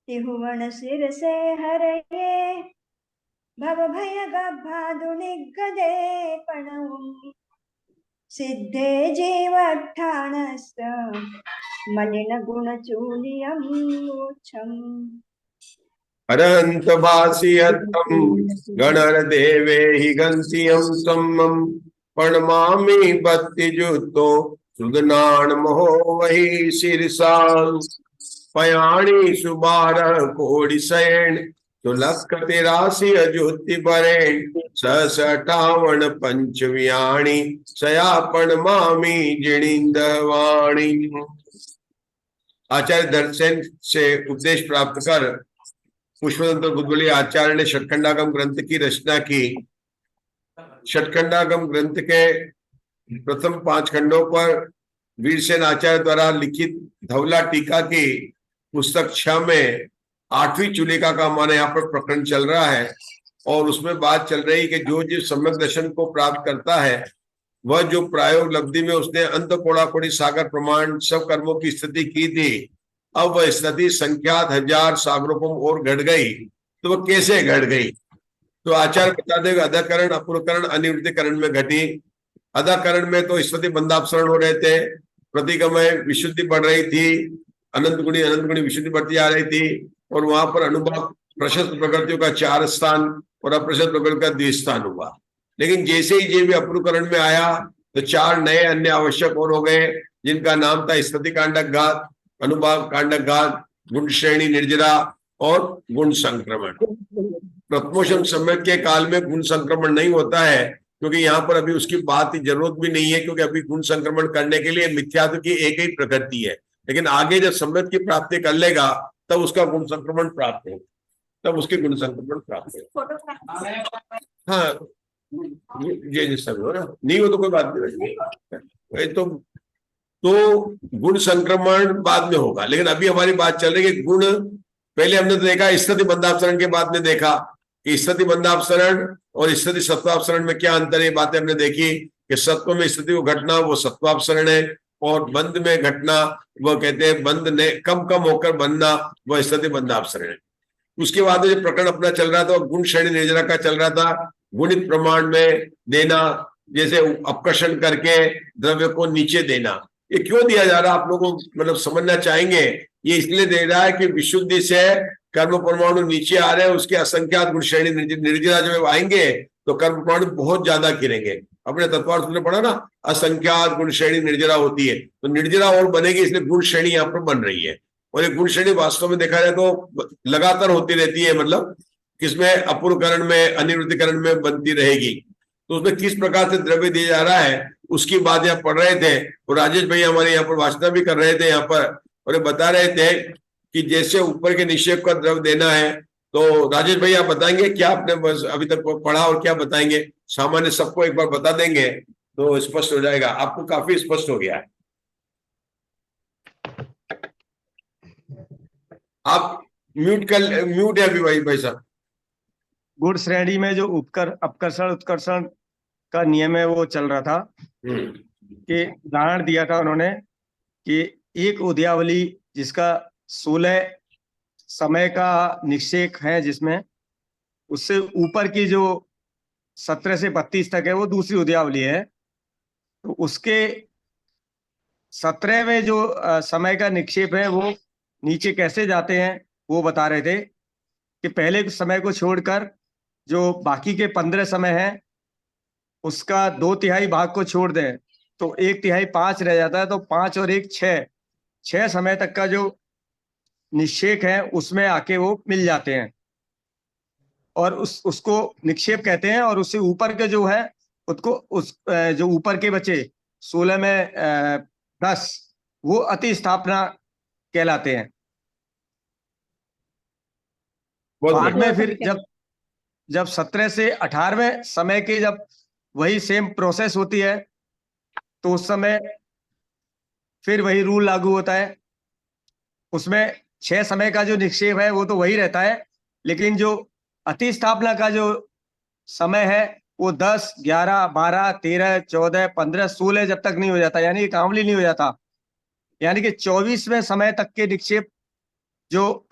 त्रिभुवन सिर से हरये भव भय गभादुनिगदे प्रणवम् सिद्धे जीवठाणस्त मलिन गुणचूलियम् मोक्षम् अनंत भाषियत्तम गणरदेवे हि गंसियम सम्मम प्रणमामि भक्तिजुतो सुदनान महो वही शीर्षा पयाणी सुबार कोटि शयन तुलक तिरासी अज्योति बरेण सठावन पंचव्याणी सयापन मामी जिणिंदवाणी। आचार्य दर्शन से उपदेश प्राप्त कर पुष्पदंत बुद्धवली आचार्य ने षटखंडागम ग्रंथ की रचना की। षटखंडागम ग्रंथ के प्रथम 5 खंडों पर वीरसेन आचार्य द्वारा लिखित धवला टीका की पुस्तक 6 में 8वीं चूलिका का हमारे यहाँ पर प्रकरण चल रहा है और उसमें बात चल रही कि जो जीव सम्यक दर्शन को प्राप्त करता है वह जो प्रायोग लब्धि में उसने अंत कोड़ा कोड़ी सागर प्रमाण सब कर्मों की स्थिति की थी, अब वह स्थिति संख्यात 1000 सागरों और घट गई। तो वह कैसे घट गई? तो आचार्य बता देगा अधाकरण अपूर्वकरण अनिवृत्तिकरण में घटी। अधाकरण में तो स्थिति बंधापसरण हो रहे थे, प्रतिगमय विशुद्धि बढ़ रही थी, अनंत गुणी विशुद्धि बढ़ती आ रही थी और वहां पर अनुभव प्रशस्त प्रकृतियों का 4 स्थान और अप्रशस्त प्रकृति का 2 स्थान हुआ। लेकिन जैसे ही जीव अपूर्वकरण में आया तो 4 नए अन्य आवश्यक और हो गए, जिनका नाम था स्थिति कांडक घात, अनुभाव कांडक घात, गुण श्रेणी निर्जरा और गुण संक्रमण। प्रथमोषम सम्यक के काल में गुण संक्रमण नहीं होता है क्योंकि यहाँ पर अभी उसकी बात की जरूरत भी नहीं है, क्योंकि अभी गुण संक्रमण करने के लिए मिथ्यात्व की एक ही प्रकृति है। लेकिन आगे जब सम्यक की प्राप्ति कर लेगा तब उसका गुण संक्रमण प्राप्त हो, तब उसके गुण संक्रमण प्राप्त हो। हाँ ये सब हो ना, नहीं हो तो कोई बात नहीं। तो गुण संक्रमण बाद में होगा, लेकिन अभी हमारी बात चल रही है कि गुण पहले हमने तो देखा स्थिति बंधापसरण के बाद में देखा कि स्थिति बंधापसरण और स्थिति सत्वापसरण में क्या अंतर है। बातें हमने देखी कि सत्व में स्थिति को घटना वो सत्वापसरण है और बंध में घटना वो कहते हैं बंध ने कम कम होकर बनना वह स्थिति बंधापसरण है। उसके बाद जो प्रकरण अपना चल रहा था गुण श्रेणी निर्जरा का चल रहा था। गुणित प्रमाण में देना, जैसे अपकर्षण करके द्रव्य को नीचे देना, ये क्यों दिया जा रहा है आप लोगों को मतलब समझना चाहेंगे। ये इसलिए दे रहा है कि विशुद्धि से कर्म परमाणु नीचे आ रहे हैं, उसके असंख्यात गुण श्रेणी निर्जरा जब आएंगे तो कर्म परमाणु बहुत ज्यादा गिरेंगे। अपने तत्वार्थ में पढ़ा ना, असंख्यात गुण श्रेणी निर्जरा होती है तो निर्जरा और बनेगी, इसलिए गुण श्रेणी यहाँ पर बन रही है। और ये गुण श्रेणी वास्तव में देखा जाए तो लगातार होती रहती है, मतलब किसमें अपूर्वकरण में अनिवृत्तिकरण में बनती रहेगी। तो उसमें किस प्रकार से द्रव्य दिया जा रहा है उसकी बात यहाँ पढ़ रहे थे और राजेश भैया हमारे यहाँ पर वाचना भी कर रहे थे यहाँ पर, और बता रहे थे कि जैसे ऊपर के निक्षेप का द्रव्य देना है। तो राजेश भैया बताएंगे क्या आपने अभी तक पढ़ा और क्या बताएंगे? सामान्य सबको एक बार बता देंगे तो स्पष्ट हो जाएगा, आपको काफी स्पष्ट हो गया है। आप म्यूट है अभी भाई साहब। गुण श्रेणी में जो अपकर्षण उत्कर्षण का नियम है वो चल रहा था कि उदाहरण दिया था उन्होंने कि एक उद्यावली जिसका 16 समय का निक्षेप है, जिसमें उससे ऊपर की जो 17 से 32 तक है वो दूसरी उद्यावली है। तो उसके 17वें जो समय का निक्षेप है वो नीचे कैसे जाते हैं वो बता रहे थे कि पहले समय को छोड़कर जो बाकी के 15 समय है उसका 2/3 भाग को छोड़ दें तो 1/3 5 रह जाता है। तो 5 और 1 6 समय तक का जो निक्षेप है उसमें आके वो मिल जाते हैं और उसको निक्षेप कहते हैं। और उससे ऊपर के जो है उसको जो ऊपर के बचे 16 में 10 वो अति स्थापना कहलाते हैं। बाद में फिर जब 17 से 18वें समय के जब वही सेम प्रोसेस होती है तो उस समय फिर वही रूल लागू होता है। उसमें 6 समय का जो निक्षेप है वो तो वही रहता है, लेकिन जो अति स्थापना का जो समय है वो 10, 11, 12, 13, 14, 15, 16 जब तक नहीं हो जाता, यानी कामली नहीं हो जाता, यानी कि 24वें समय तक के निक्षेप जो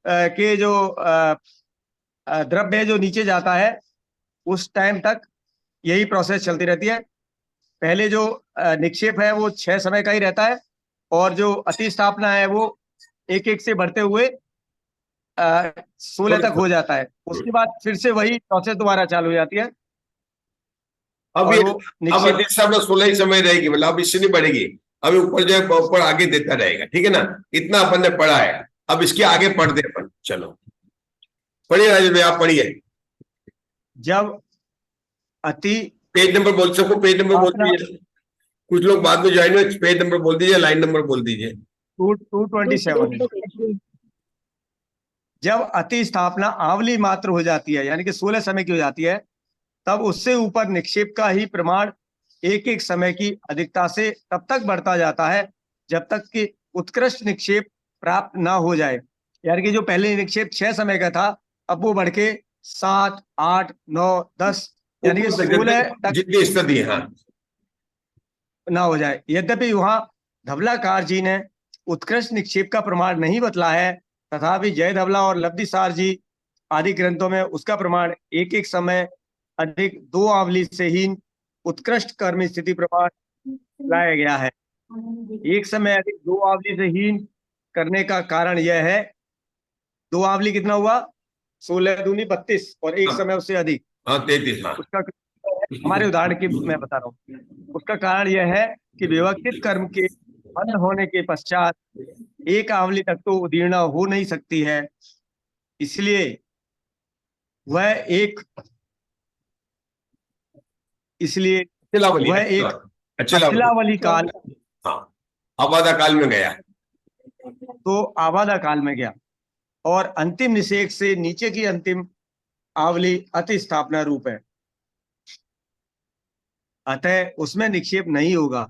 के जो द्रव्य है जो नीचे जाता है उस टाइम तक यही प्रोसेस चलती रहती है। पहले जो निक्षेप है वो 6 समय का ही रहता है और जो अतिस्थापना है वो एक एक से बढ़ते हुए 16 तक हो जाता है। उसके बाद फिर से वही प्रोसेस दोबारा चालू हो जाती है। अब और ये वो अब निक्षेप अधिष्ठापना 16 ही समय रहेगी, मतलब अब इससे नहीं बढ़ेगी। अभी ऊपर जो है ऊपर आगे देता रहेगा, ठीक है ना। इतना अपन ने पढ़ा है, अब इसके आगे पढ़ते अपन। चलो पढ़िए राजेश भाई, आप पढ़िए। जब अति पेज नंबर बोल सको, पेज नंबर बोल अपना दीजिए। कुछ लोग बाद में ज्वाइन हुए, पेज नंबर बोल दीजिए, लाइन नंबर बोल दीजिए। 227 है। जब अति स्थापना आवली मात्र हो जाती है यानी कि 16 समय की हो जाती है, तब उससे ऊपर निक्षेप का ही प्रमाण एक एक समय की अधिकता से तब तक बढ़ता जाता है जब तक कि उत्कृष्ट निक्षेप प्राप्त ना हो जाए। यानी कि जो पहले निक्षेप 6 समय का था, अब वो बढ़ के 7, 8, 9, 10 यानी कि ऊपर तक 16 तक जितनी स्थिति है। हाँ, ना हो जाए। यद्यपि वहां धवलाकार जी ने उत्कृष्ट निक्षेप का प्रमाण नहीं बतला है, तथापि जय धवला और लब्धिसार जी आदि ग्रंथों में उसका प्रमाण एक एक समय अधिक 2 आवली से हीन उत्कृष्ट कर्म स्थिति प्रमाण लाया गया है। एक समय अधिक 2 आवली से हीन करने का कारण यह है, 2 आवली कितना हुआ? 16 दूनी 32 और एक समय उससे अधिक। हाँ 33। हाँ उसका हमारे उदाहरण की मैं बता रहा हूँ। उसका कारण यह है कि विवक्षित कर्म के बंद होने के पश्चात एक आवली तक तो उदीर्णा हो नहीं सकती है, इसलिए वह एक चिलावली वह एक चिलावली। अचिलावली काल हाँ, आबादा काल में गया। तो आबादा काल में गया और अंतिम निषेक से नीचे की अंतिम आवली अति स्थापना रूप है, अतः उसमें निक्षेप नहीं होगा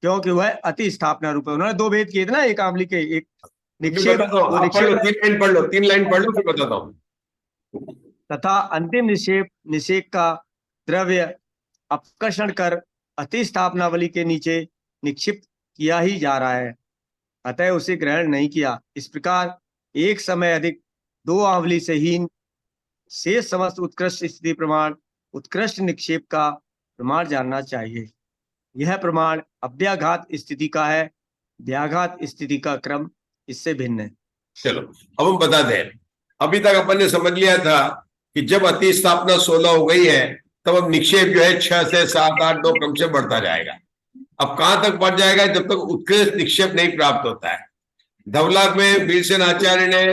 क्योंकि वह अति स्थापना रूप है। उन्होंने 2 भेद किए थे ना, एक आवली के, एक निक्षेप, वो आप पढ़ लो, निक्षेप 3 लाइन पढ़ लो, 3 लाइन पढ़ लो, फिर बताता हूँ। तथा अंतिम निषेक का द्रव्य अपकर्षण कर अति स्थापनावली के नीचे निक्षिप्त किया ही जा रहा है, अतः उसे ग्रहण नहीं किया। इस प्रकार एक समय अधिक 2 आवली से हीन शेष समस्त उत्कृष्ट स्थिति प्रमाण उत्कृष्ट निक्षेप का प्रमाण जानना चाहिए। यह प्रमाण अव्याघात स्थिति का है, व्याघात स्थिति का क्रम इससे भिन्न है। चलो अब हम बता दें, अभी तक अपन ने समझ लिया था कि जब अति स्थापना 16 हो गई है, तब अब निक्षेप जो है 6 से 7, 8, 9 क्रम से बढ़ता जाएगा। अब कहां तक बढ़ जाएगा? जब तक उत्कृष्ट निक्षेप नहीं प्राप्त होता है। धवला में वीरसेन आचार्य ने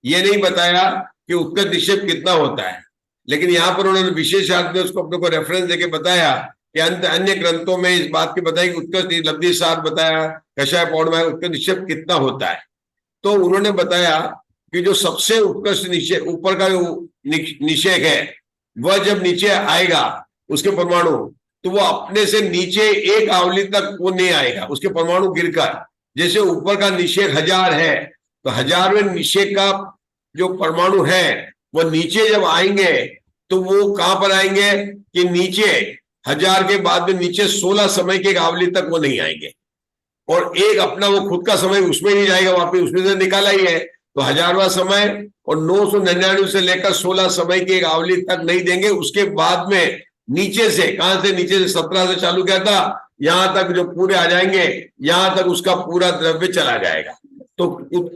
यह नहीं बताया कि उत्कृष्ट निक्षेप कितना होता है, लेकिन यहाँ पर उन्होंने विशेषार्थ में उसको अपने को रेफरेंस देके बताया कि अन्य ग्रंथों में इस बात की बताई कि उत्कृष्ट लब्धि सार बताया, कषाय पौर्णमाय उत्कृष्ट निक्षेप कितना होता है। तो उन्होंने बताया कि जो सबसे उत्कृष्ट निषेक, ऊपर का जो निषेक है, वह जब नीचे आएगा उसके परमाणु, तो वो अपने से नीचे एक आवली तक वो नहीं आएगा, उसके परमाणु गिरकर। जैसे ऊपर का निषेक 1000 है, तो 1000वें निषेक का जो परमाणु है वो नीचे जब आएंगे तो वो कहां पर आएंगे कि नीचे 1000 के बाद में नीचे 16 समय के एक आवली तक वो नहीं आएंगे, और एक अपना वो खुद का समय उसमें नहीं जाएगा, वापिस उसमें से निकाला ही है। तो 1000वां समय और 999 से लेकर 16 समय की एक आवली तक नहीं देंगे। उसके बाद में नीचे से, कहां से? नीचे से 17 से चालू किया था, यहां तक जो पूरे आ जाएंगे, यहां तक उसका पूरा द्रव्य चला जाएगा। तो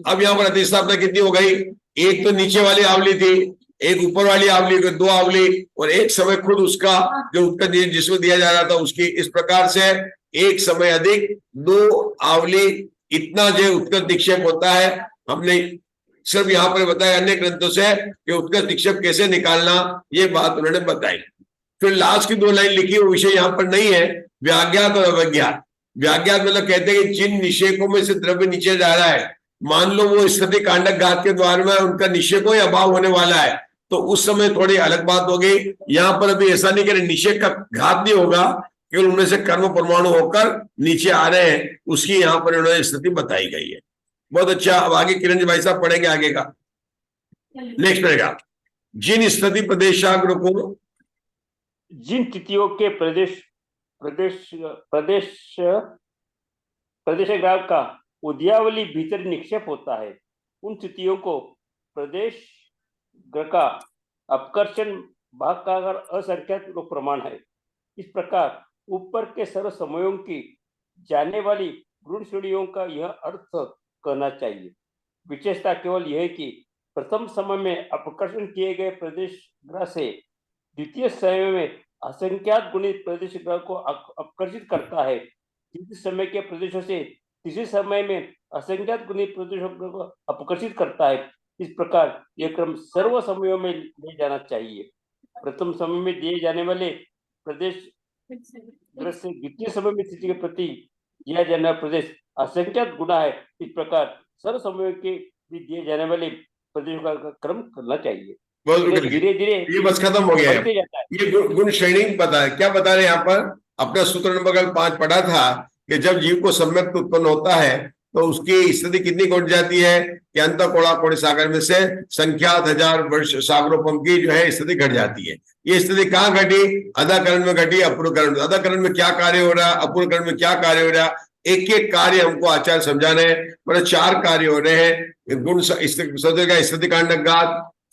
अब यहां पर अधिष्ठापना कितनी हो गई? एक तो नीचे वाली आवली थी, एक ऊपर वाली आवली, 2 आवली, और एक समय खुद उसका जो उत्तर जिसमें दिया जा रहा था उसकी। इस प्रकार से एक समय अधिक 2 आवली, इतना जो उत्कृष्ट निक्षेप होता है। हमने सिर्फ यहां पर बताया अन्य ग्रंथों से कि उत्कृष्ट निक्षेप कैसे निकालना, ये बात उन्होंने बताई। फिर लास्ट की 2 लाइन लिखी, वो विषय यहां पर नहीं है, व्याज्ञात और अवज्ञात। व्याज्ञात मतलब कहते हैं कि जिन निषेकों में से द्रव्य नीचे जा रहा है, मान लो वो स्थिति कांडक घात के द्वार में उनका निषेकों ही अभाव होने वाला है, तो उस समय थोड़ी अलग बात होगी। यहां पर अभी ऐसा नहीं कि निषेक का घात नहीं होगा, केवल उनमें से कर्म परमाणु होकर नीचे आ रहे हैं, उसकी यहां पर उन्होंने स्थिति बताई गई है। बहुत अच्छा। अब आगे किरण जी भाई साहब पढ़ेंगे आगे का। नेक्स्ट पढ़ेगा, जिन स्थिति प्रदेशाग्र को, जिन तिथियों के प्रदेश प्रदेश प्रदेश प्रदेश ग्राफ का उद्यावली भीतर निक्षेप होता है, उन स्थितियों को प्रदेश ग्रह का अपकर्षण भाग का अगर असंख्यात लोक प्रमाण है। इस प्रकार ऊपर के सर्व समयों की जाने वाली गुण श्रेणियों का यह अर्थ करना चाहिए। विशेषता केवल यह है कि प्रथम समय में अपकर्षण किए गए प्रदेश ग्रह से द्वितीय समय में असंख्यात गुणित प्रदेश ग्रह को अपकर्षित करता है। द्वितीय समय के प्रदेशों से तीसरे समय में असंख्यात गुणित प्रदेशों को अपकर्षित करता है। इस प्रकार यह क्रम सर्व समयों में ले जाना चाहिए। प्रथम समय में दिए जाने वाले प्रदेश ग्रह से द्वितीय समय में स्थिति के प्रति दिया जाने वाला प्रदेश असंख्यात गुना है। इस प्रकार सर्व समयों के भी दिए जाने वाले प्रदेशों का क्रम करना चाहिए। धीरे धीरे ये बस खत्म हो गया है। बढ़ते जाता है। ये गुण श्रेणी बता है, क्या बता रहे हैं यहाँ पर? अपना सूत्र नंबर 5 पढ़ा था कि जब जीव को सम्यक उत्पन्न होता है तो उसकी स्थिति कितनी घट जाती है कि अंत कोड़ा कोड़े सागर में से संख्यात हजार वर्ष सागरोपम की जो है स्थिति घट जाती है। ये स्थिति कहाँ घटी? अधाकरण में घटी, अपूर्वकरण। अधाकरण में क्या कार्य हो रहा है, अपूर्वकरण में क्या कार्य हो रहा है, एक एक कार्य हमको आचार्य समझा रहे हैं। मतलब 4 कार्य हो रहे हैं। गुण स्थिति कांडक,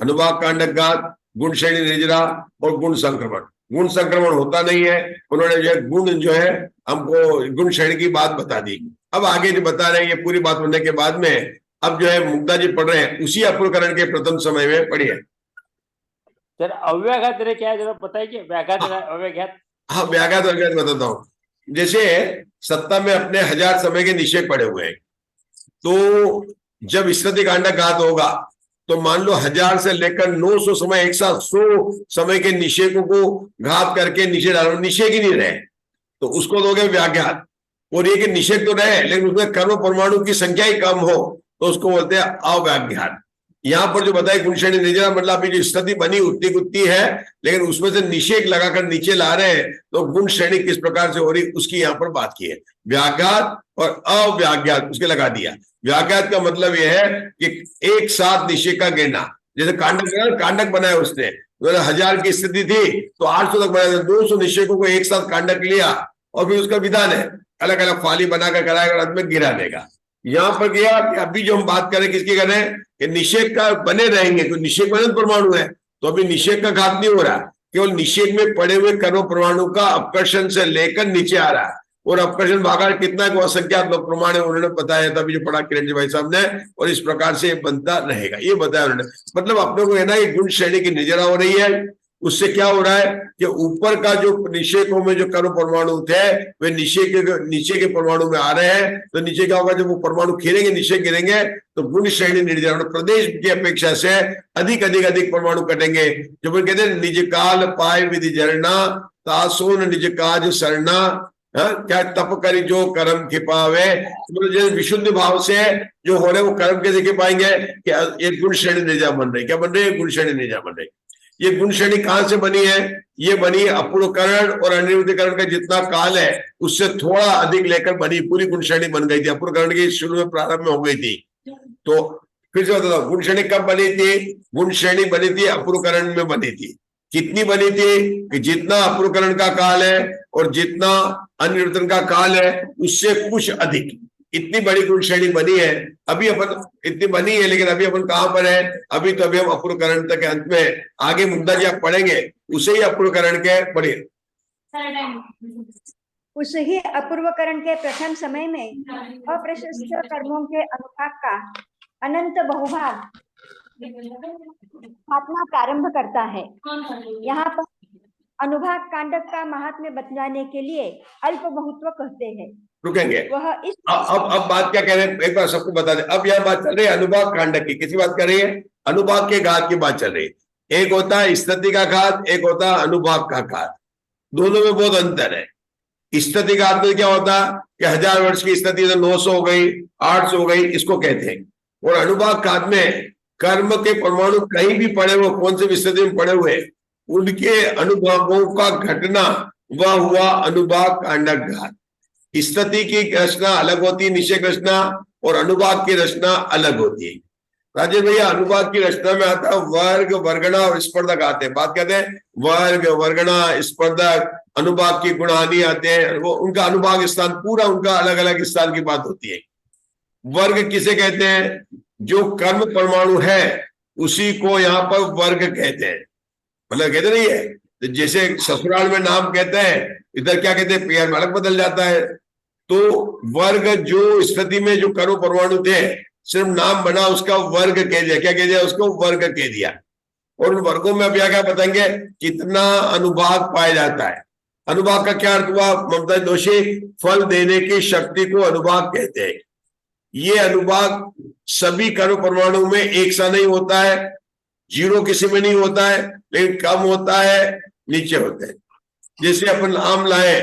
अनुभाग कांडक, गुण श्रेणी निर्जरा और गुण संक्रमण। गुण संक्रमण होता नहीं है। उन्होंने जो गुण जो है हमको गुण श्रेणी की बात बता दी। अब आगे जो बता रहे हैं ये पूरी बात होने के बाद में अब जो है मुक्ता जी पढ़ रहे हैं उसी अपूर्वकरण के प्रथम समय में पढ़िए। सर अव्याघात क्या है जरा बताइए। व्याघात अव्याघात। हाँ, व्याघात अव्याघात बताता हूँ। जैसे सत्ता में अपने 1000 समय के निषेध पड़े हुए हैं, तो जब स्थिति कांडक घात होगा तो मान लो 1000 से लेकर 900 समय एक साथ 100 समय के निषेधों को घात करके निषेध डालो, निषेध ही नहीं रहे तो उसको दोगे व्याघात। और ये कि निषेध तो रहे लेकिन उसमें कर्म परमाणु की संख्या ही कम हो तो उसको बोलते हैं अव्याघात। यहाँ पर जो बताए गुण श्रेणी निर्जरा मतलब अभी जो स्थिति बनी उतनी उतनी है लेकिन उसमें से निषेध लगाकर नीचे ला रहे हैं तो गुण श्रेणी किस प्रकार से हो रही उसकी यहाँ पर बात की है। व्याघात और अव्याघात उसके लगा दिया। व्याघात का मतलब यह है कि एक साथ निषेध का गिरना। जैसे कांडक बनाया उसने 1000 की स्थिति थी तो 800 तक बनाया, 200 निषेधों को एक साथ कांडक लिया और फिर उसका विधान है अलग अलग फाली बनाकर कराएगा अंत में गिरा देगा। यहाँ पर गया कि अभी जो हम बात करें किसकी करें कि निषेध का बने रहेंगे क्योंकि निषेध में परमाणु है तो अभी निषेध का घात नहीं हो रहा, केवल निषेध में पड़े हुए कर्म परमाणु का अपकर्षण से लेकर नीचे आ रहा है। और अपकर्षण भागार कितना को असंख्यात लोक प्रमाण है उन्होंने बताया था अभी जो पढ़ा किरण जी भाई साहब ने। और इस प्रकार से बनता रहेगा ये बताया उन्होंने। मतलब अपने को है ना ये गुण श्रेणी की निर्जरा हो रही है। उससे क्या हो रहा है कि ऊपर का जो निषेकों में जो कर्म परमाणु थे वे नीचे के परमाणु में आ रहे हैं तो नीचे क्या होगा जब वो परमाणु खिलेंगे नीचे गिरेंगे तो गुण श्रेणी निर्जरा प्रदेश की अपेक्षा से अधिक परमाणु कटेंगे। जो कहते हैं निज काल पाए विधि जरना तासोन निज काज सरना। क्या तप करी जो कर्म खिपावे। तो विशुद्ध भाव से जो हो रहे वो कर्म कैसे खिपाएंगे कि एक गुण श्रेणी निर्जरा बन रही। क्या बन रही है? गुण श्रेणी निर्जरा बन रही। ये गुण श्रेणी कहां से बनी है? ये बनी अपूर्वकरण और अनिर्वृत्तिकरण का जितना काल है उससे थोड़ा अधिक लेकर बनी पूरी गुण श्रेणी बन गई थी। अपूर्वकरण की शुरू में प्रारंभ में हो गई थी। तो फिर से बताता हूं गुण श्रेणी कब बनी थी? गुण श्रेणी बनी थी अपूर्वकरण में बनी थी। कितनी बनी थी कि जितना अपूर्वकरण का काल है और जितना अनिर्वृत्तन का काल है उससे कुछ अधिक इतनी बड़ी गुण श्रेणी बनी है। अभी अपन इतनी बनी है लेकिन अभी अपन कहां पर है? अभी तो अभी हम अपूर्वकरण तक अंत में आगे मुद्दा जी आप पढ़ेंगे उसे ही अपूर्वकरण के पढ़िए। उस ही अपूर्वकरण के प्रथम समय में अप्रशस्त कर्मों के अनुभाग का अनंत बहुभाग स्थापना प्रारंभ करता है। यहाँ पर अनुभाग कांडक का महात्म्य बतलाने के लिए अल्प बहुत्व कहते हैं। रुकेंगे वह इस अब बात क्या कह रहे हैं एक बार सबको बता दें। अब यहाँ बात चल रही है अनुभाग कांडक की। किसी बात कर रही है? अनुभाग के घात की बात चल रही है। एक होता है स्थिति का घात, एक होता है अनुभाग का घात। दोनों में बहुत अंतर है। स्थिति घात में क्या होता है कि 1000 वर्ष की स्थिति तो 900 हो गई 800 हो गई इसको कहते हैं। और अनुभाग घात में कर्म के परमाणु कहीं भी पड़े हुए कौन से भी स्थिति में पड़े हुए उनके अनुभागों का घटना वह हुआ अनुभाग कांडक घात। स्थिति की रचना अलग होती है निषेक रचना और अनुभाग की रचना अलग होती है। राजेश भैया अनुभाग की रचना में आता है वर्ग वर्गणा और स्पर्धक आते हैं। बात कहते हैं वर्ग वर्गणा स्पर्धक अनुभाग की गुणानी आते हैं। वो उनका अनुभाग स्थान पूरा उनका अलग अलग स्थान की बात होती है। वर्ग किसे कहते हैं? जो कर्म परमाणु है उसी को यहाँ पर वर्ग कहते हैं। मतलब कहते नहीं है, तो जैसे ससुराल में नाम कहते हैं, इधर क्या कहते हैं, पेयर में अलग बदल जाता है। तो वर्ग जो स्थिति में जो कर्म परमाणु थे, सिर्फ नाम बना, उसका वर्ग कह दिया। क्या कह दिया? उसको वर्ग कह दिया। और उन वर्गों में अब क्या बताएंगे, कितना अनुभाग पाया जाता है। अनुभाग का क्या अर्थ हुआ ममता दोषी? फल देने की शक्ति को अनुभाग कहते हैं। ये अनुभाग सभी कर्म परमाणु में एक सा नहीं होता है, जीरो किसी में नहीं होता है, लेकिन कम होता है, नीचे होते हैं। जैसे अपन आम लाए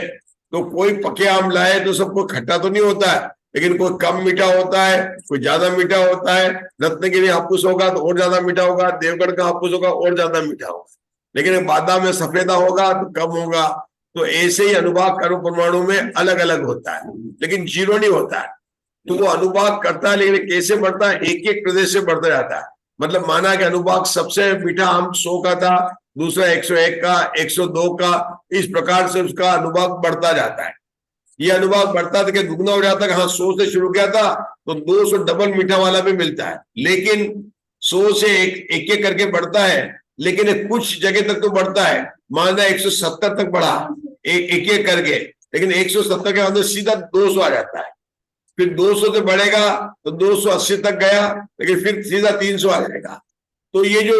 तो कोई पके आम लाए तो सबको खट्टा तो नहीं होता है, लेकिन कोई कम मीठा होता है, कोई ज्यादा मीठा होता है। रत्नगिरी हापुस होगा तो और ज्यादा मीठा होगा, देवगढ़ का हापुस होगा और ज्यादा मीठा होगा, लेकिन बादाम में सफेदा होगा तो कम होगा। तो ऐसे ही अनुभाग कर्म परमाणु में अलग अलग होता है, लेकिन जीरो नहीं होता है। तो वो अनुभाग करता है, लेकिन कैसे बढ़ता है? एक एक प्रदेश से बढ़ता जाता है। मतलब माना कि अनुभाग सबसे मीठा आम 100 का था, दूसरा 101 का, 102 का, इस प्रकार से उसका अनुभाग बढ़ता जाता है। ये अनुभाग बढ़ता था कि दुगना हो जाता है। हाँ, 100 से शुरू किया था तो 200 डबल मीठा वाला भी मिलता है, लेकिन 100 से एक एक करके बढ़ता है, लेकिन कुछ जगह तक तो बढ़ता है। माना 170 तक बढ़ा एक एक करके, लेकिन 170 के अंदर सीधा 200 आ जाता है। फिर 200 से बढ़ेगा तो 280 तक गया, लेकिन फिर सीधा 300 आ जाएगा। तो ये जो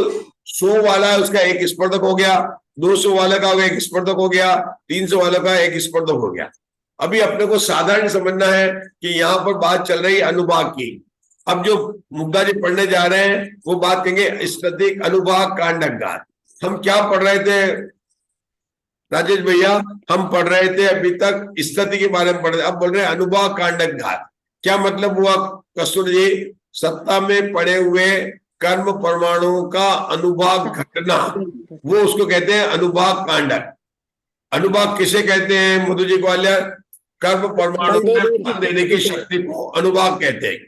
100 वाला है उसका एक स्पर्धक हो गया, 200 वाले का एक स्पर्धक हो गया, 300 वाले का एक स्पर्धक हो गया। अभी अपने को साधारण समझना है कि यहाँ पर बात चल रही है अनुभाग की। अब जो मुद्दा जी पढ़ने जा रहे हैं वो बात कहेंगे स्थितिक अनुभाग कांडक घात। हम क्या पढ़ रहे थे राजेश भैया? हम पढ़ रहे थे अभी तक स्थिति के बारे में पढ़ रहे, अब बोल रहे हैं अनुभाग कांडक घात। क्या मतलब हुआ कस्तूर जी? सत्ता में पड़े हुए कर्म परमाणु का अनुभाग घटना, वो उसको कहते हैं अनुभाग कांडक। अनुभाग किसे कहते हैं मधु जी ग्वालियर? कर्म परमाणु में फल देने की शक्ति को अनुभाग कहते हैं।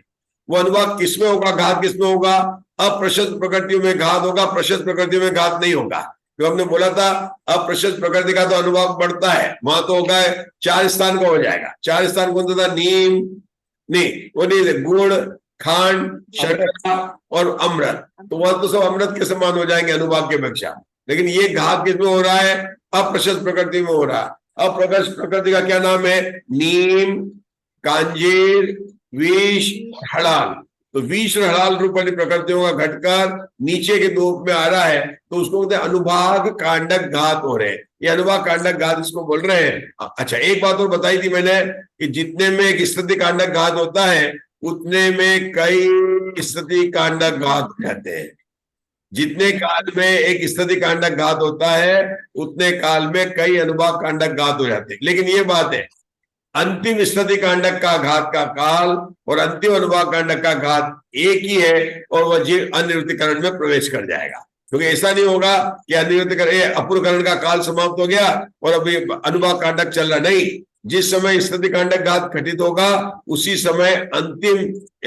वो अनुभाग किसमें होगा, घात किसमें होगा? अप्रशस्त प्रकृतियों में घात होगा, प्रशस्त प्रकृतियों में घात नहीं होगा। तो हमने बोला था अप्रशस्त प्रकृति का तो अनुभाग बढ़ता है, वहां तो होगा 4 स्थान का हो जाएगा। 4 स्थान कौन सा था? नीम नहीं, वो नहीं, गुड़, खांड, शर्करा और अमृत। तो वहां तो सब अमृत के समान हो जाएंगे अनुभाग के अपेक्षा। लेकिन ये घात किसमें हो रहा है? अप्रशस्त प्रकृति में हो रहा है। अप्रशस्त प्रकृति का क्या नाम है? नीम, कांजीर, विष, हड़ाल। तो विष और हड़ाल रूप वाली प्रकृतियों का घटकर नीचे के रूप में आ रहा है, तो उसको बोलते हैं अनुभाग कांडक घात हो रहे हैं। ये अनुभाग कांडक घात इसको बोल रहे हैं। अच्छा, एक बात और बताई थी मैंने कि जितने में एक स्थिति कांडक घात होता है उतने में कई स्थिति कांडक घात हो जाते हैं। जितने काल में एक स्थिति कांडक घात होता है उतने काल में कई अनुभाग कांडक घात हो जाते हैं। लेकिन ये बात है, अंतिम स्थिति कांडक का घात का काल और अंतिम अनुभाग कांडक का घात एक ही है, और वह जीव अनिवृत्तिकरण में प्रवेश कर जाएगा। क्योंकि ऐसा नहीं होगा कि अनिवृत्तिकरण अपूर्वकरण का काल समाप्त हो गया और अभी अनुभाग कांडक चल रहा। नहीं, जिस समय स्थिति कांडक घात घटित होगा उसी समय अंतिम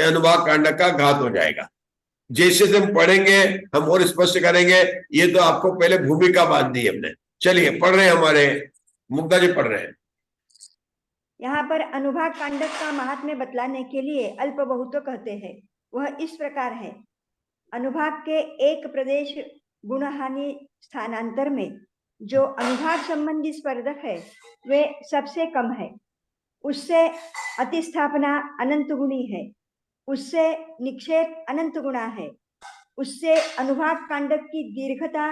अनुभाग कांडक का घात हो जाएगा। जैसे हम पढ़ेंगे हम और स्पष्ट करेंगे। ये तो आपको पहले भूमिका बांध दी हमने। चलिए पढ़ रहे हैं, हमारे मुग्धा जी पढ़ रहे हैं। यहाँ पर अनुभाग कांडक का महात्म्य बतलाने के लिए अल्प बहुत्व कहते हैं। वह इस प्रकार है। अनुभाग के एक प्रदेश गुणहानि स्थानांतर में जो अनुभाग संबंधी स्पर्धक है वे सबसे कम है। उससे अतिस्थापना अनंत गुणी है, उससे निक्षेप अनंत गुणा है, उससे अनुभाग कांडक की दीर्घता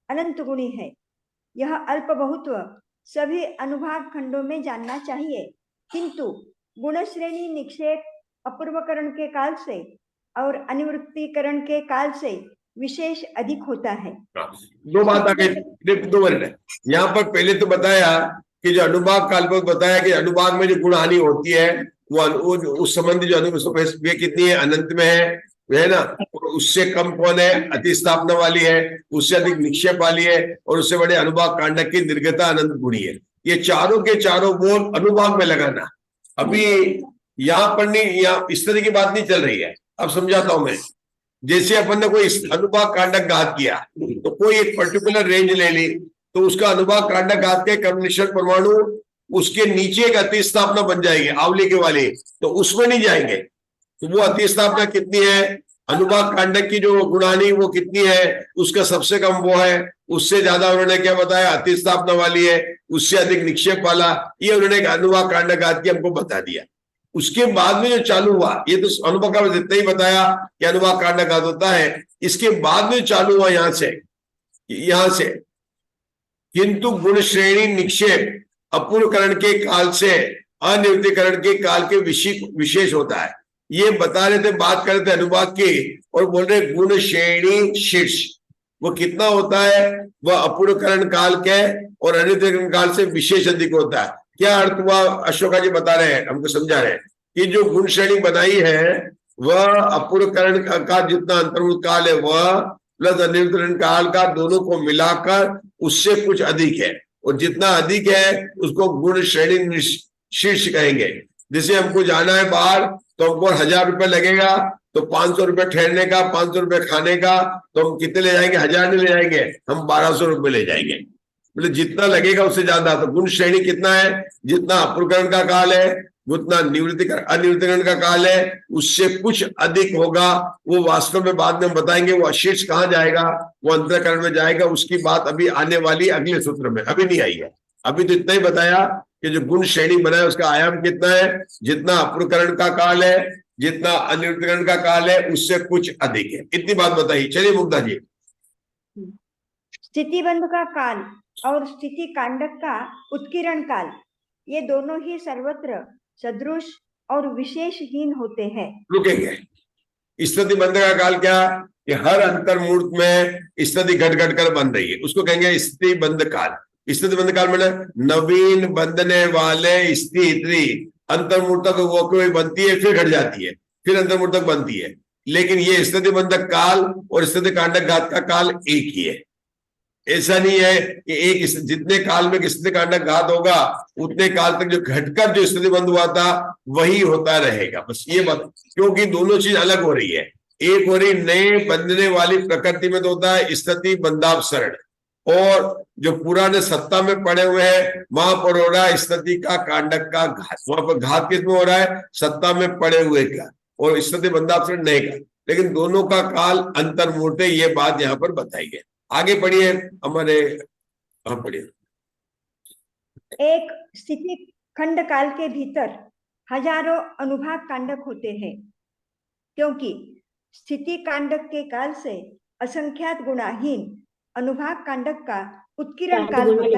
अनंत गुणी है। यह अल्प बहुत्व सभी अनुभाग खंडों में जानना चाहिए, किंतु गुण श्रेणी निक्षेप अपूर्वकरण के काल से और अनिवृत्तिकरण के काल से विशेष अधिक होता है। दो बात आ गई, 2 मिनट। यहाँ पर पहले तो बताया कि जो अनुभाग काल पर बताया कि अनुभाग में जो गुण हानि होती है वो उस संबंधी जो वे कितनी है? अनंत में है ना। और उससे कम कौन है? अतिस्थापना वाली है, उससे अधिक निक्षेप वाली है, और उससे बड़े अनुभाग कांडक की दीर्घता अनंत गुणी है। ये चारों के चारों बोल अनुभाग में लगाना। अभी यहाँ पर नहीं, यहाँ इस तरह की बात नहीं चल रही है। अब समझाता हूं मैं। जैसे अपन ने कोई अनुभाग कांडक घात किया तो कोई एक पर्टिकुलर रेंज ले ली, तो उसका अनुभाग कांडक घात के कर्मनिष्ठ परमाणु उसके नीचे एक अतिस्थापना बन जाएगी आवली के वाले, तो उसमें नहीं जाएंगे। तो वो अतिस्थापना कितनी है? अनुभाग कांडक की जो गुणानी वो कितनी है, उसका सबसे कम वो है, उससे ज्यादा उन्होंने क्या बताया, अतिस्थापना वाली है, उससे अधिक निक्षेप वाला, ये उन्होंने अनुभाग कांडक घात की हमको बता दिया। उसके बाद में जो चालू हुआ, ये तो अनुभाग का जितना ही बताया कि अनुभाग कांडक घात होता है, इसके बाद में चालू हुआ यहां से किंतु गुण श्रेणी निक्षेप अपूर्वकरण के काल से अनिवृत्तिकरण के काल के विशेष होता है। ये बता रहे थे, बात कर रहे थे अनुभाग की, और बोल रहे गुण श्रेणी शीर्ष वो कितना होता है, वह अपूर्वकरण काल के और अनिवृत्तिकरण काल से विशेष अधिक होता है। क्या अर्थ हुआ, अशोका जी बता रहे हैं, हमको समझा रहे हैं कि जो गुण श्रेणी बनाई है वह अपूर्वकरण का जितना अंतर्भूत काल है वह प्लस अनिवृत्तिकरण काल का दोनों को मिलाकर उससे कुछ अधिक है, और जितना अधिक है उसको गुण श्रेणी शीर्ष कहेंगे। जैसे हमको जाना है बाहर तो हमको 1000 रुपए लगेगा, तो 500 रुपए ठहरने का, 500 रुपए खाने का, तो हम कितने ले जाएंगे, 1000 नहीं ले जाएंगे, हम 1200 रुपए ले जाएंगे। मतलब जितना लगेगा उससे ज्यादा। तो गुण श्रेणी कितना है, जितना अपूर्वकरण का काल है उतना अनिवृत्तिकरण का काल है, उससे कुछ अधिक होगा। वो वास्तव में बाद में हम बताएंगे वो अशीर्ष कहाँ जाएगा, वो अंतःकरण में जाएगा, उसकी बात अभी आने वाली अगले सूत्र में, अभी नहीं आई है। अभी तो इतना ही बताया कि जो गुण श्रेणी बनाए उसका आयाम कितना है, जितना अपूर्वकरण का काल है, जितना अनिवृत्तिकरण का काल है, उससे कुछ अधिक है। इतनी बात बताइए। चलिए मुग्धा जी। स्थितिबंध का काल और स्थिति कांडक का उत्कीर्ण काल, ये दोनों ही सर्वत्र सदृश और विशेषहीन होते हैं। रुकेंगे। स्थिति बंध का काल क्या, कि हर अंतर्मूर्त में स्थिति घट घट कर बन रही है, उसको कहेंगे स्थिति बंध काल। स्थिति बंध काल मतलब नवीन बंधने वाले स्थिति अंतर्मूर्तक वो कोई बनती है, फिर घट जाती है, फिर अंतर्मूर्तक बनती है। लेकिन ये स्थिति बंधक काल और स्थिति कांडक घात का काल एक ही है। ऐसा नहीं है कि एक जितने काल में स्थिति कांडक घात होगा उतने काल तक जो घटकर जो स्थिति बंध हुआ था वही होता रहेगा, बस ये बात। क्योंकि दोनों चीज अलग हो रही है। एक हो रही नए बंधने वाली प्रकृति में तो होता है स्थिति बंधापसरण, और जो पुराने सत्ता में पड़े हुए हैं वहां पर हो रहा है स्थिति का कांडक का घात। वहां पर घात किसमें हो रहा है, सत्ता में पड़े हुए का, और स्थिति बंधापसरण नहीं का। लेकिन दोनों का काल अंतर्मूर्त है, ये बात यहाँ पर बताई गई। आगे पढ़िए हमारे, हाँ पढ़िए। एक स्थिति खंड काल के भीतर हजारों अनुभाग कांडक होते हैं, क्योंकि स्थिति कांडक के काल से असंख्यात गुणाहीन अनुभाग कांडक का उत्कीर्ण काल होता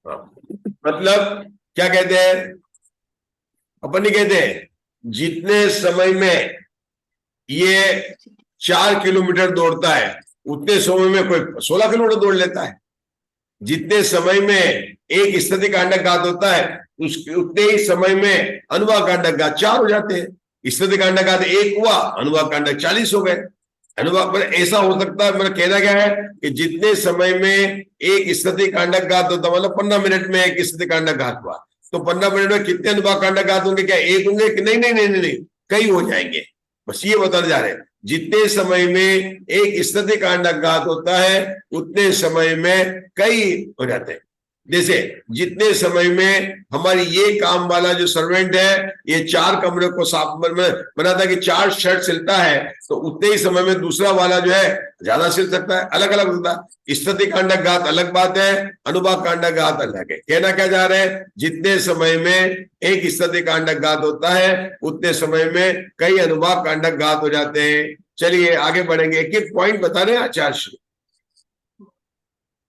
है। मतलब क्या कहते हैं, अपन नहीं कहते जितने समय में ये 4 किलोमीटर दौड़ता है उतने समय में कोई 16 किलोमीटर दौड़ लेता है। जितने समय में एक स्थिति कांडक घात होता है उतने ही समय में अनुभाग कांडक घात 4 हो जाते हैं। स्थिति कांडक घात 1 हुआ, अनुभाग कांडक 40 हो गए। अनुभाग ऐसा हो सकता है, मेरा कहना क्या है कि जितने समय में एक स्थिति कांडक घात होता है, मतलब 15 मिनट में एक स्थिति कांडक घात हुआ, तो 15 मिनट में कितने अनुभाग कांडक घात होंगे, क्या 1 होंगे कि नहीं नहीं नहीं नहीं, नहीं कई हो जाएंगे। बस ये बताने जा रहे हैं, जितने समय में एक स्थिति कांडक घात होता है उतने समय में कई हो जाते हैं। जैसे जितने समय में हमारी ये काम वाला जो सर्वेंट है ये 4 कमरे को साफ बनाता है कि 4 शर्ट सिलता है, तो उतने ही समय में दूसरा वाला जो है ज्यादा सिल सकता है। अलग अलग होता है। स्थिति कांडक घात अलग बात है, अनुभाग कांडक घात अलग है। कहना क्या जा रहे हैं, जितने समय में एक स्थिति कांडक घात होता है उतने समय में कई अनुभाग कांडक घात हो जाते हैं। चलिए आगे बढ़ेंगे, एक एक पॉइंट बता रहे हैं आचार्य श्री।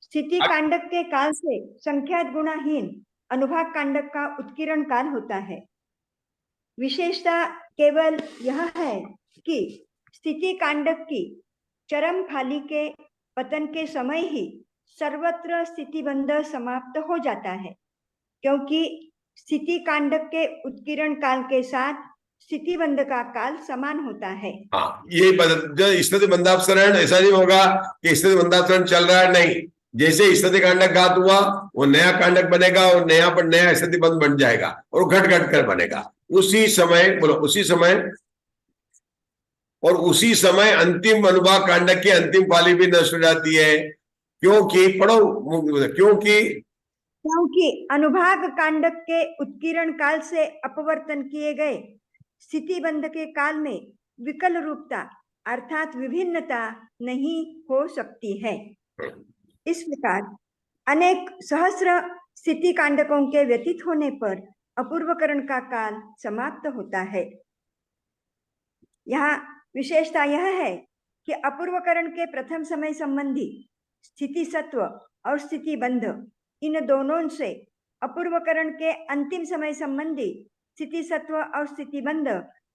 स्थिति कांडक के काल से संख्यात गुणाहीन अनुभाग कांडक का उत्कीर्ण काल होता है। विशेषता केवल यह है कि स्थिति कांडक की चरम फाली के पतन के समय ही सर्वत्र स्थितिबंध समाप्त हो जाता है, क्योंकि स्थिति कांडक के उत्कीर्ण काल के साथ स्थितिबंध का काल समान होता है। हाँ, ये जो स्थिति बंधापसरण ऐसा नहीं होगा कि स्थिति बंधापसरण चल रहा है, नहीं। जैसे स्थिति कांडक घात हुआ वो नया कांडक बनेगा और नया पर नया स्थिति बंध बन जाएगा और घट घट कर बनेगा उसी समय, बोलो उसी समय। और उसी समय अंतिम अनुभाग कांडक की अंतिम पाली भी नष्ट हो जाती है, क्योंकि पढ़ो, क्योंकि अनुभाग कांडक के उत्कीर्ण काल से अपवर्तन किए गए स्थितिबंध के काल में विकल रूपता अर्थात विभिन्नता नहीं हो सकती है। इस प्रकार अनेक सहस्र स्थिति कांडकों के व्यतीत होने पर अपूर्वकरण का काल समाप्त होता है। यहाँ विशेषता यह है कि अपूर्वकरण के प्रथम समय संबंधी स्थिति सत्व और स्थिति बंध, इन दोनों से अपूर्वकरण के अंतिम समय संबंधी स्थिति सत्व और स्थिति बंध,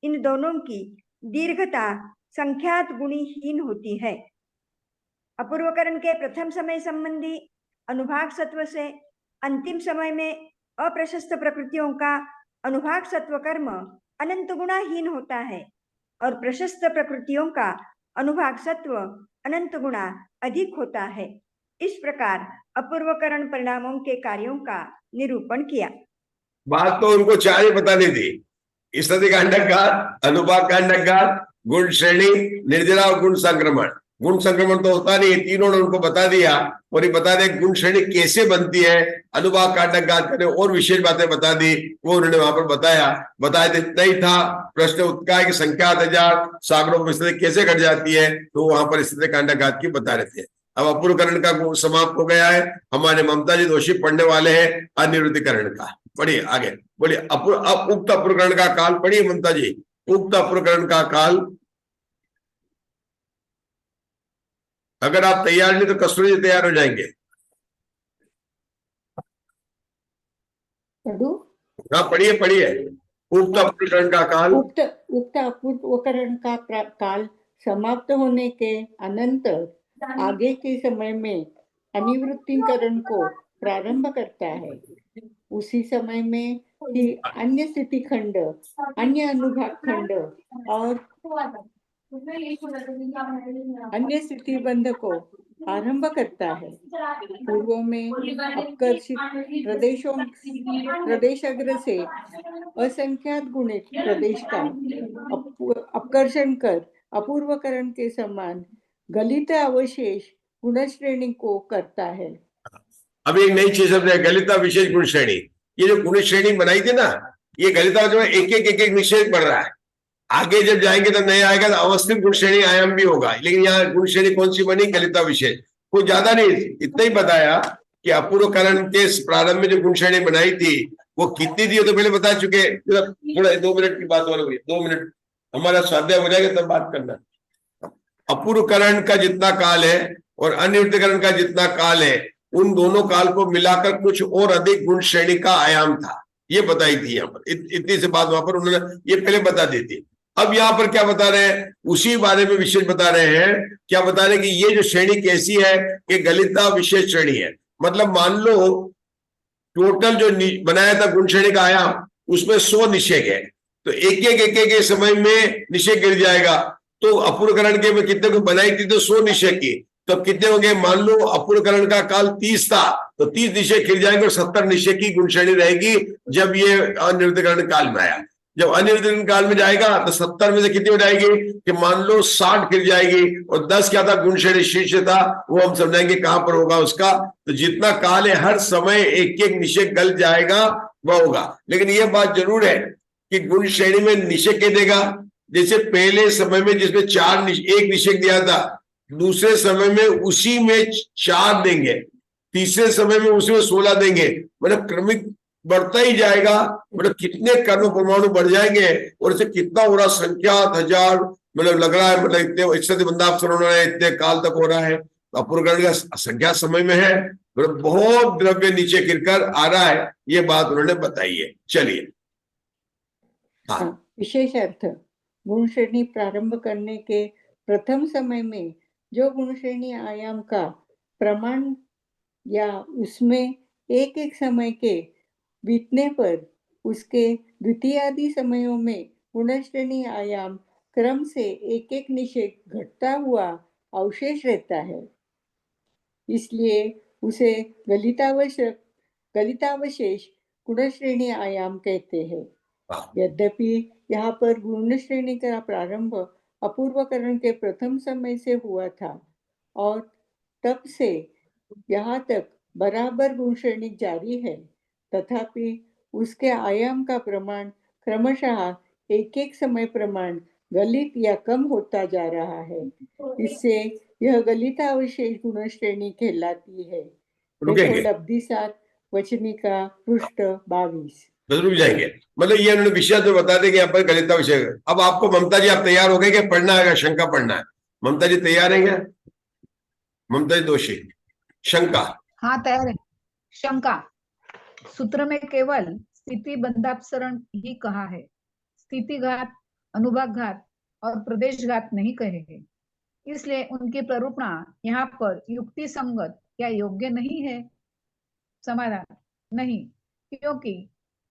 इन दोनों की दीर्घता संख्यात गुणहीन होती है। अपूर्वकरण के प्रथम समय संबंधी अनुभाग सत्व से अंतिम समय में अप्रशस्त प्रकृतियों का अनुभाग सत्व कर्म अनंत गुणाहीन होता है और प्रशस्त प्रकृतियों का अनुभाग सत्व अनंत गुणा अधिक होता है। इस प्रकार अपूर्वकरण परिणामों के कार्यों का निरूपण किया। बात तो उनको चार ही बतानी थी, स्थिति कांडककार, अनुभाग कांडककार, गुण श्रेणी, निर्जला और गुण संक्रमण। गुण संक्रमण तो होता नहीं, तीनों ने उनको बता दिया और ये बता दें गुण श्रेणी कैसे बनती है। अनुभाग कांडककार ने और विशेष बातें बता दी, वो उन्होंने वहां पर बताया तो इतना ही था। प्रश्न उत्का की संख्या 1000 सागरों में स्थिति कैसे घट जाती है, तो वहां पर स्थिति कांडककार की बता रहे थे। अब अपूर्वकरण का गुण समाप्त हो गया है। हमारे ममता जी दोषी पढ़ने वाले हैं अनिरुद्धकरण का। पढ़िए आगे, बोलिए। उक्त अपूर्वकरण का काल पढ़िए ममता जी। उक्त अपूर्वकरण का काल, अगर आप तैयार नहीं तो कस्तूरी जी तैयार हो जाएंगे। हाँ पढ़िए पढ़िए। उक्त अपूर्वकरण का काल, उक्त अपूर्वकरण का काल समाप्त होने के अनंतर आगे के समय में अनिवृत्तिकरण को प्रारंभ करता है। उसी समय में ही अन्य स्थिति खंड, अन्य अनुभाग खंड और अन्य स्थिति बंध को आरंभ करता है। पूर्व में अपकर्षित प्रदेशाग्र से असंख्यात गुणित प्रदेश का अपकर्षण कर अपूर्वकरण के समान गलित अवशेष गुण श्रेणी को करता है। अब एक नई चीज है, गलिता विशेष गुण श्रेणी। ये जो गुण श्रेणी बनाई थी ना, ये गलिता जो है एक एक निश्चय बढ़ रहा है। आगे जब जाएंगे तो नया आएगा तो अवस्थित गुण श्रेणी आयाम भी होगा, लेकिन यहाँ गुण श्रेणी कौन सी बनी? गलिता विशेष। कुछ ज्यादा नहीं, इतना ही बताया कि अपूर्वकरण के प्रारंभ में जो गुण श्रेणी बनाई थी वो कितनी थी, तो पहले बता चुके। थोड़ा 2 मिनट की बात और हुई, 2 मिनट हमारा स्वाध्याय हो जाएगा तब बात करना। अपूर्वकरण का जितना काल है और अनिरुद्धकरण का जितना काल है, उन दोनों काल को मिलाकर कुछ और अधिक गुण श्रेणी का आयाम था, ये बताई थी। यहाँ पर इतनी सी बात वहां पर उन्होंने ये पहले बता दी थी। अब यहाँ पर क्या बता रहे हैं, उसी बारे में विशेष बता रहे हैं। क्या बता रहे हैं कि ये जो श्रेणी कैसी है, कि गलिता विशेष श्रेणी है। मतलब मान लो टोटल जो बनाया था गुण श्रेणी का आयाम, उसमें 100 निषेक है, तो एक एक समय में निषेक गिर जाएगा। तो अपूर्वकरण के में कितने को बनाई थी? तो 100 निषेक की, तो कितने हो गए? मान लो अपूर्वकरण का काल 30 था, तो 30 निषेक गिर जाएंगे और 70 निषेक की गुण श्रेणी रहेगी जब ये अनिरुद्धकरण काल में आया। जब अनिरुद्धकरण काल में जाएगा तो 70 में से कितनी हो जाएगी कि मान लो 60 गिर जाएगी, और 10 क्या था? गुण श्रेणी शीर्ष था, वो हम समझाएंगे कहां पर होगा उसका। तो जितना काल है हर समय एक एक निषेक गल जाएगा वह होगा। लेकिन यह बात जरूर है कि गुण श्रेणी में निषेक के देगा। जैसे पहले समय में जिसमें 1 निषेक दिया था, दूसरे समय में उसी में 4 देंगे, तीसरे समय में उसी में 16 देंगे। मतलब क्रमिक बढ़ता ही जाएगा। मतलब कितने कर्म परमाणु बढ़ जाएंगे और इसे कितना हो रहा, संख्यात 1000 मतलब लग रहा है। मतलब इतने इच्छा बंदाप इतने काल तक हो रहा है। अपूर्वकरण का संख्या समय में है, मतलब बहुत द्रव्य नीचे गिरकर आ रहा है, ये बात उन्होंने बताई है। चलिए हाँ, विशेष अर्थ गुण श्रेणी प्रारंभ करने के प्रथम समय में जो गुण श्रेणी आयाम का प्रमाण या उसमें एक एक समय के बीतने पर उसके द्वितीयादि समयों में गुण श्रेणी आयाम क्रम से एक एक निषेक घटता हुआ अवशेष रहता है, इसलिए उसे गलितावशेष गुण श्रेणी आयाम कहते हैं। यद्यपि यहाँ पर गुण श्रेणी का प्रारंभ अपूर्वकरण के प्रथम समय से हुआ था और तब से यहाँ तक बराबर गुण श्रेणी जारी है, तथापि उसके आयाम का प्रमाण क्रमशः एक एक समय प्रमाण गलित या कम होता जा रहा है। इससे यह गलितावशेष गुण श्रेणी कहलाती है। देखो लब्धि 7 वचनिका पृष्ठ 22। बस रुक जाएंगे, मतलब ये उन्होंने विषय तो बता दें कि यहाँ पर गलिता विषय। अब आपको ममता जी आप तैयार हो गए कि पढ़ना है, शंका पढ़ना है? ममता जी तैयार है क्या? ममता जी दोषी, शंका? हाँ तैयार है। शंका, सूत्र में केवल स्थिति बंधापसरण ही कहा है, स्थिति घात, अनुभाग घात और प्रदेश घात नहीं कहे हैं, इसलिए उनकी प्ररूपणा यहाँ पर युक्ति संगत या योग्य नहीं है। समाधान, नहीं, क्योंकि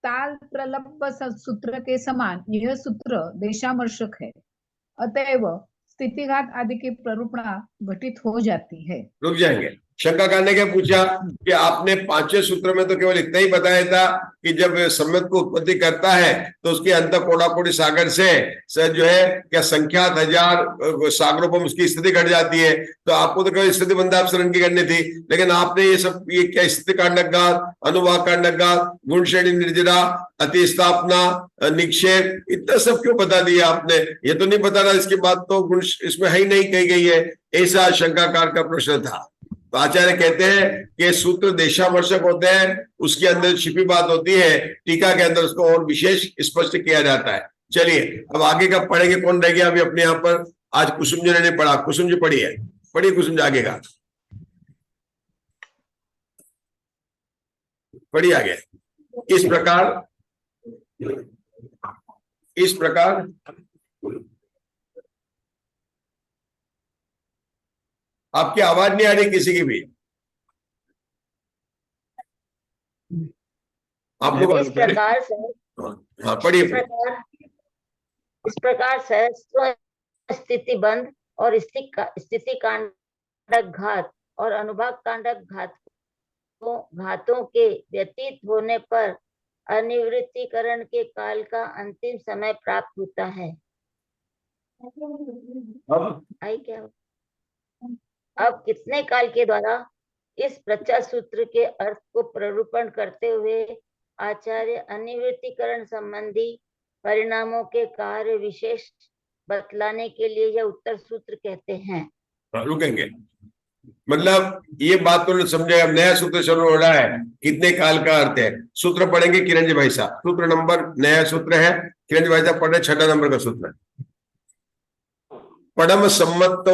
ताल प्रलंब सूत्र के समान यह सूत्र देशामर्शक है, अतएव स्थितिघात आदि की प्ररूपणा घटित हो जाती है। रुक जाएंगे। शंका करने के पूछा कि आपने 5वें सूत्र में तो केवल इतना ही बताया था कि जब सम्यक को उत्पत्ति करता है तो उसके अंत कोडाकोटि सागर से जो है क्या संख्यात हजार सागरों पर उसकी स्थिति घट जाती है, तो आपको तो केवल स्थिति बंधापसरण की करनी थी, लेकिन आपने ये सब ये क्या स्थिति कांडक घात, अनुभाग कांडक घात, गुण श्रेणी निर्जरा, अति स्थापना, निक्षेप, इतना सब क्यों बता दिया आपने? ये तो नहीं बता रहा, इसकी बात तो गुण इसमें है ही नहीं कही गई है, ऐसा शंकाकार का प्रश्न था। तो आचार्य कहते हैं कि सूत्र देशामर्शक होते हैं, उसके अंदर छिपी बात होती है, टीका के अंदर उसको और विशेष स्पष्ट किया जाता है। चलिए अब आगे का पढ़ेंगे। कौन रह गया अभी अपने यहाँ पर? आज कुसुम जी ने पढ़ा, कुसुम जी पढ़ी है, पढ़िए कुसुम जी आगे का, पढ़िए आगे। इस प्रकार आपकी आवाज नहीं आ रही किसी की भी, आप लोग इस प्रकार से हाँ पढ़िए। इस प्रकार से स्थिति बंध और स्थिति कांडक घात और अनुभाग कांडक घातों के व्यतीत होने पर अनिवृत्तीकरण के काल का अंतिम समय प्राप्त होता है। अब कितने काल के द्वारा इस प्रचा सूत्र के अर्थ को प्ररूपण करते हुए आचार्य अनिवृत्तीकरण संबंधी परिणामों के कार्य विशेष बतलाने के लिए यह उत्तर सूत्र कहते हैं। रुकेंगे, मतलब ये बात तो समझे। अब नया सूत्र शुरू हो रहा है, कितने काल का अर्थ है। सूत्र पढ़ेंगे किरण जी भाई साहब, सूत्र नंबर नया सूत्र है, किरण जी भाई साहब पढ़ रहे 6 नंबर का सूत्र। पड़म सम्मत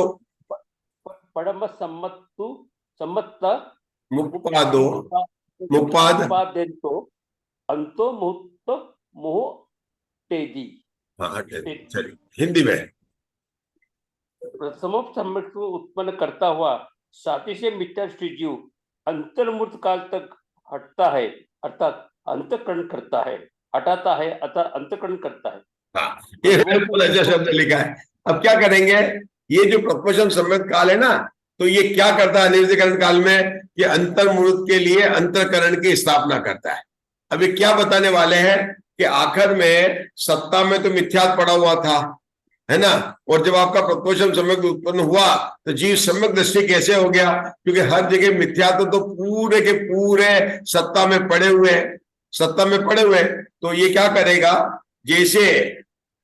मुपादो अंतो मुहूर्त मोह तेजी। हाँ चलिए हिंदी में। प्रथम सम्यक को उत्पन्न करता हुआ साथी से मिथ्या जीव अंतर्मूर्त काल तक हटता है, अर्थात अंतकरण करता है, हटाता है अर्थात अंतकरण करता है। हाँ, ये बिल्कुल अच्छा शब्द लिखा है। अब क्या करेंगे, ये जो प्रथम सम्यक काल है ना, तो ये क्या करता है अनिवृत्तीकरण काल में? ये अंतर्मूर्त के लिए अंतकरण की स्थापना करता है। अब ये क्या बताने वाले हैं कि आखिर में सत्ता में तो मिथ्यात्व पड़ा हुआ था, है ना, और जब आपका प्रथम सम्यक उत्पन्न हुआ तो जीव सम्यक दृष्टि कैसे हो गया? क्योंकि हर जगह मिथ्यात्व तो पूरे के पूरे सत्ता में पड़े हुए हैं। तो ये क्या करेगा, जैसे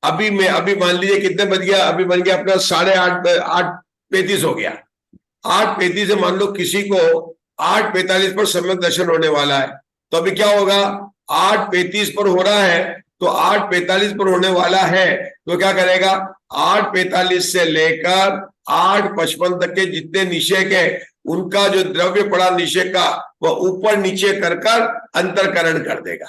अभी मान लीजिए कितने बज गया, अभी बन गया अपना 8:35 हो गया। 8:35 से मान लो किसी को 8:45 पर सम्यक दर्शन होने वाला है, तो अभी क्या होगा, 8:35 पर हो रहा है तो 8:45 पर होने वाला है, तो क्या करेगा, 8:45 से लेकर 8:55 तक के जितने निषेक है उनका जो द्रव्य पड़ा निषेक का वह ऊपर नीचे कर अंतरकरण कर देगा।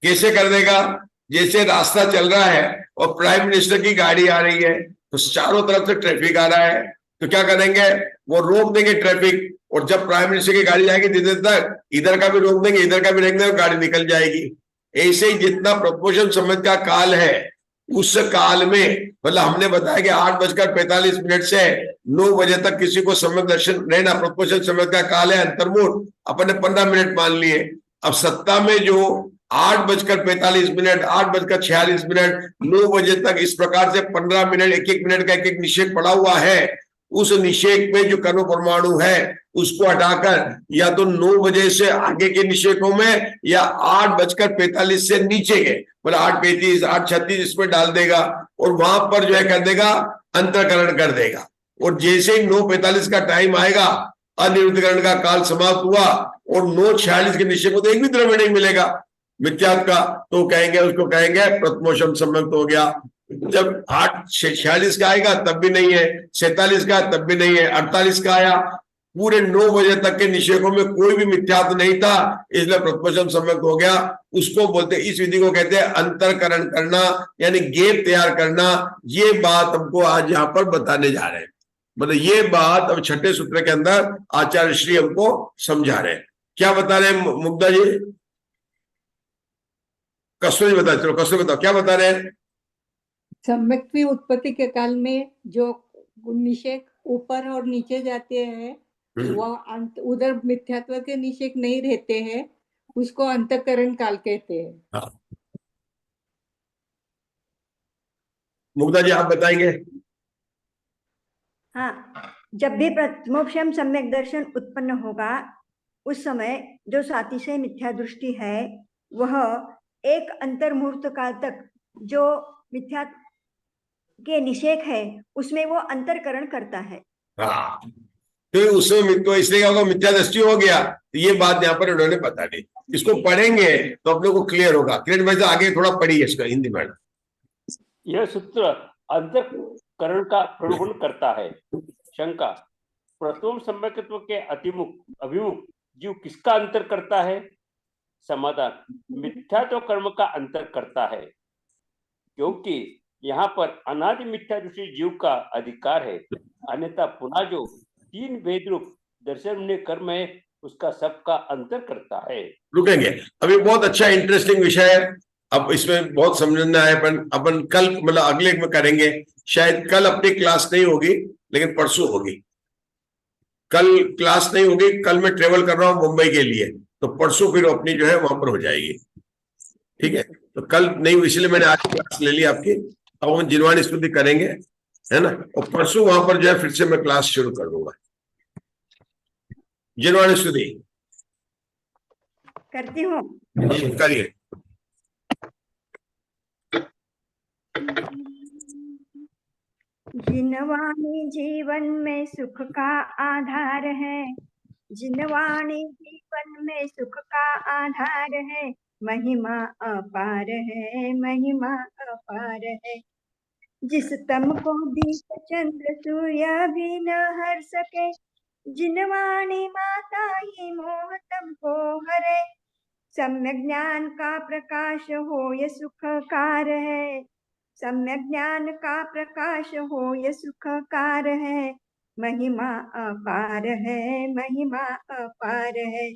कैसे कर देगा? जैसे रास्ता चल रहा है और प्राइम मिनिस्टर की गाड़ी आ रही है तो चारों तरफ से ट्रैफिक आ रहा है, तो क्या करेंगे, वो रोक देंगे ट्रैफिक, और जब प्राइम मिनिस्टर की गाड़ी जाएगी जितने तक इधर का भी रोक देंगे, इधर का भी रोक देंगे, गाड़ी निकल जाएगी। ऐसे ही जितना प्रपोजन समय का काल है उस काल में, मतलब हमने बताया कि 8:45 से 9 बजे तक किसी को सम्यक दर्शन रहना प्रपोजन समय का काल है। अंतर्मूर्त अपन ने 15 मिनट मान लिए। अब सत्ता में जो 8:45, 8:46, 9 बजे तक इस प्रकार से 15 मिनट, एक मिनट का एक निषेक पड़ा हुआ है, उस निषेक में जो कर्म परमाणु है उसको हटाकर या तो 9 बजे से आगे के निषेकों में या 8:45 से नीचे के, मतलब 8:35, 8:36 इसमें डाल देगा और वहां पर जो है कर देगा, अंतरकरण कर देगा। और जैसे ही 9:45 का टाइम आएगा, अनिरुद्धकरण का काल समाप्त हुआ और 9:46 के निषेक को तो एक भी द्रव्य नहीं मिलेगा मिथ्यात्व का, तो कहेंगे, उसको कहेंगे प्रथमोषम सम्यक्त हो गया। जब 8:46 का आएगा तब भी नहीं है, 47 का तब भी नहीं है, 48 का आया, पूरे 9 बजे तक के निषेकों में कोई भी मिथ्यात्व नहीं था, इसलिए प्रथमोषम सम्यक्त हो गया। उसको बोलते, इस विधि को कहते हैं अंतरकरण करना, यानी गैप तैयार करना। ये बात हमको आज यहाँ पर बताने जा रहे हैं, मतलब ये बात अब छठे सूत्र के अंदर आचार्य श्री हमको समझा रहे हैं। क्या बता रहे हैं मुग्धा जी? कस्तूरी बता, चलो कस्तूरी बताओ क्या बता रहे हैं। सम्यक्त्वी उत्पत्ति के काल में जो निषेक ऊपर और नीचे जाते हैं वह उधर मिथ्यात्व के निषेक नहीं रहते हैं, उसको अंतःकरण काल कहते हैं। हाँ। मुग्धा जी आप बताएंगे। हाँ, जब भी प्रथमोपशम सम्यक दर्शन उत्पन्न होगा, उस समय जो सातिशय मिथ्या दृष्टि है वह एक अंतर्मुहूर्त काल तक जो मिथ्या के निषेक है उसमें वो अंतरकरण करता है। हाँ, तो उसमें तो इसलिए क्या होगा, मिथ्या दृष्टि हो गया। तो ये बात यहाँ पर उन्होंने बता दी, इसको पढ़ेंगे तो अपने को क्लियर होगा। क्लियर भाई आगे थोड़ा पढ़िए इसका हिंदी में। यह सूत्र अंतःकरण का प्रणुगुण करता है। शंका, प्रथम सम्यक्त्व के अभिमुख जीव किसका अंतर करता है? समाधान, मिथ्यात्व कर्म का अंतर करता है, क्योंकि यहाँ पर अनादि मिथ्या दृष्टि जीव का अधिकार है। अन्यथा पुनः जो 3 भेद रूप दर्शन कर्म है उसका सबका अंतर करता है। रुकेंगे, अभी बहुत अच्छा इंटरेस्टिंग विषय है, अब इसमें बहुत समझना है। अपन कल मतलब अगले में करेंगे, शायद कल अपनी क्लास नहीं होगी लेकिन परसों होगी। कल क्लास नहीं होगी, कल मैं ट्रेवल कर रहा हूँ मुंबई के लिए, तो परसों फिर अपनी जो है वहां पर हो जाएगी। ठीक है, तो कल नहीं, इसलिए मैंने आज क्लास ले ली आपकी। अब हम जिनवाणी स्तुति करेंगे, है ना, और परसों वहां पर जो है फिर से मैं क्लास शुरू कर दूंगा। जिनवाणी स्तुति करती हूँ, करिए। जिनवाणी जीवन में सुख का आधार है, जिनवाणी जीवन में सुख का आधार है, महिमा अपार है, महिमा अपार है। जिस तम को दीप चंद्र सूर्य भी न हर सके, जिनवाणी माता ही मोह तम को हरे। सम्यक ज्ञान का प्रकाश हो ये सुखकार है, सम्यक ज्ञान का प्रकाश हो ये सुखकार है। महिमा अपार है, महिमा अपार है,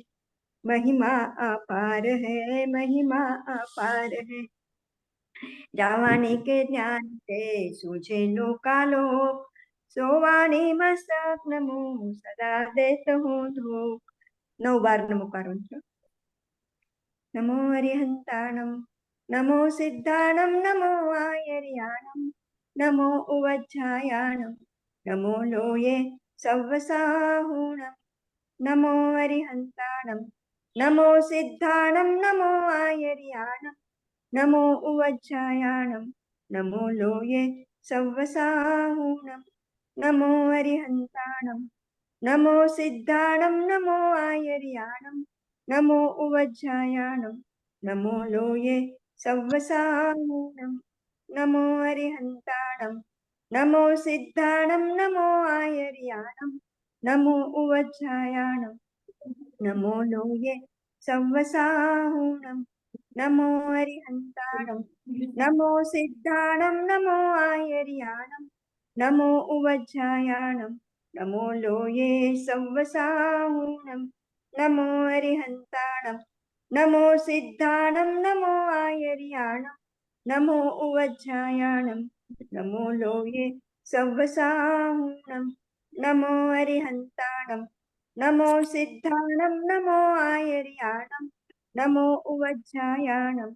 महिमा अपार है, महिमा अपार है। जावाणी के ज्ञान से सूझे नो कालोक, सोवाणी मस्तक नमो सदा देत हूँ धूप। 9 बार नमोकारों। नमो हरिहंताणम, नमो सिद्धाणम, नमो आयर्याणम, नमो उवज्झायाणम, नमो लोये सव्वसाहूणम। नमो हरिहंताणम, नमो सिद्धाणम, नमो आयर्याणम, नमो उवज्झायाणम, नमो लोये सव्वसाहूणम। नमो हरिहंताणम, नमो सिद्धाणम, नमो आयर्याणम, नमो उवज्झायाणम, नमो लोये सव्वसाहूणम। नमो हरिहंताणम, नमो सिद्धाणम, नमो आयर्याणम, नमो उवज्झायाणम, नमो लोये सव्वसाहूणम। नमो हरिहंताणम, नमो सिद्धाणम, नमो आयर्याणम, नमो उवज्झायाणम, नमो लोये सव्वसाहूणम। नमो हरिहंताणम, नमो सिद्धाणम, नमो आयर्याणम, नमो उवज्झायाणम, नमो लोये सव्वसाहूणम। नमो हरिहंताणम, नमो सिद्धाणम, नमो आयर्याणम, नमो उवज्झायाणम,